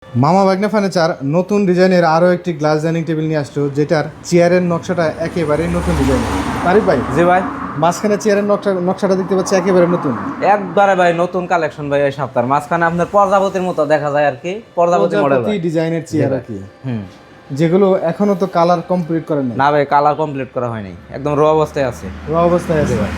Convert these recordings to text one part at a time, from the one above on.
মামা বাগনা ফার্নিচার নতুন ডিজাইনের আরও একটি গ্লাস ডাইনিং টেবিল নিয়ে আসলো, যেটার চেয়ারের নকশাটা একেবারে নতুন ডিজাইন। তারিফ ভাই, জি ভাই, মাঝখানে চেয়ারের নকশাটা দেখতে পাচ্ছি একেবারে নতুন, একবারে ভাই নতুন কালেকশন ভাই। এই সপ্তাহের মাঝখানে আপনার প্রজাপতির মতো দেখা যায় আর কি, প্রজাপতি মডেল ডিজাইনের চেয়ার আর কি, হুম। যেগুলো এখনো তো কালার কমপ্লিট করেন না ভাই, কালার কমপ্লিট করা হয়নি, একদম র অবস্থায় আছে। র অবস্থায় আছে ভাই।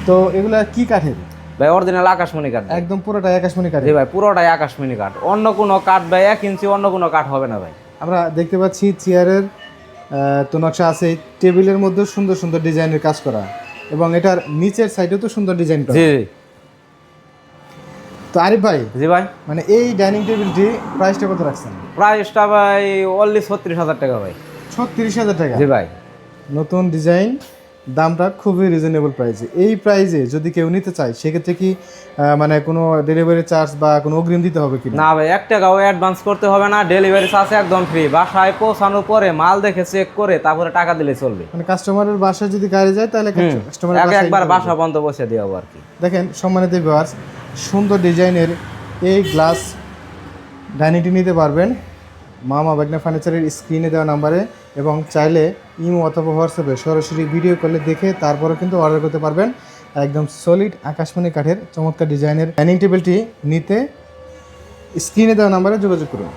তো এগুলা কি কাঠের? ভাই অরিজিনাল আকাশমণি কাঠ, একদম পুরোটাই আকাশমণি কাঠ। জি ভাই, পুরোটাই আকাশমণি কাঠ। অন্য কোনো কাঠ ভাই 1 ইঞ্চি অন্য কোনো কাঠ হবে না ভাই। আমরা দেখতে পাচ্ছি চেয়ারের তো নকশা আছে, টেবিলের মধ্যে সুন্দর সুন্দর ডিজাইনের কাজ করা, এবং এটার নিচের সাইডেও তো সুন্দর ডিজাইন করা। জি তো আরিফ ভাই, জি ভাই, মানে এই ডাইনিং টেবিলটি প্রাইসটা কত রাখছেন? প্রাইসটা ভাই অনলি 36,000 টাকা ভাই। 36,000 টাকা? জি ভাই, নতুন ডিজাইন, দামটা খুবই রিজনেবল প্রাইসে। এই প্রাইসে যদি কেউ নিতে চায় সেক্ষেত্রে কি মানে কোনো ডেলিভারি চার্জ বা কোনো অগ্রিম দিতে হবে কি? না ভাই, 1 টাকাও অ্যাডভান্স করতে হবে না, ডেলিভারি চার্জ একদম ফ্রি। বাসায় পৌঁছানোর পরে মাল দেখে চেক করে তারপরে টাকা দিলে চলবে। মানে কাস্টমারের বাসায় যদি গাড়ি যায় তাহলে কাস্টমারের একবার বাসা বন্ধ বসে দিয়ে আর কি। দেখেন সম্মানিত ভিউয়ার্স, সুন্দর ডিজাইনের এই গ্লাস ডাইনিংটি নিতে পারবেন মামা বাগনা ফার্নিচারের স্ক্রিনে দেওয়া নাম্বারে, এবং চাইলে ইমো অথবা হোয়াটসঅ্যাপে সরাসরি ভিডিও কলে দেখে তারপরে কিন্তু অর্ডার করতে পারবেন। একদম সলিড আকাশমণি কাঠের চমৎকার ডিজাইনের ডাইনিং টেবিলটি নিতে স্ক্রিনে দেওয়া নাম্বারে যোগাযোগ করুন।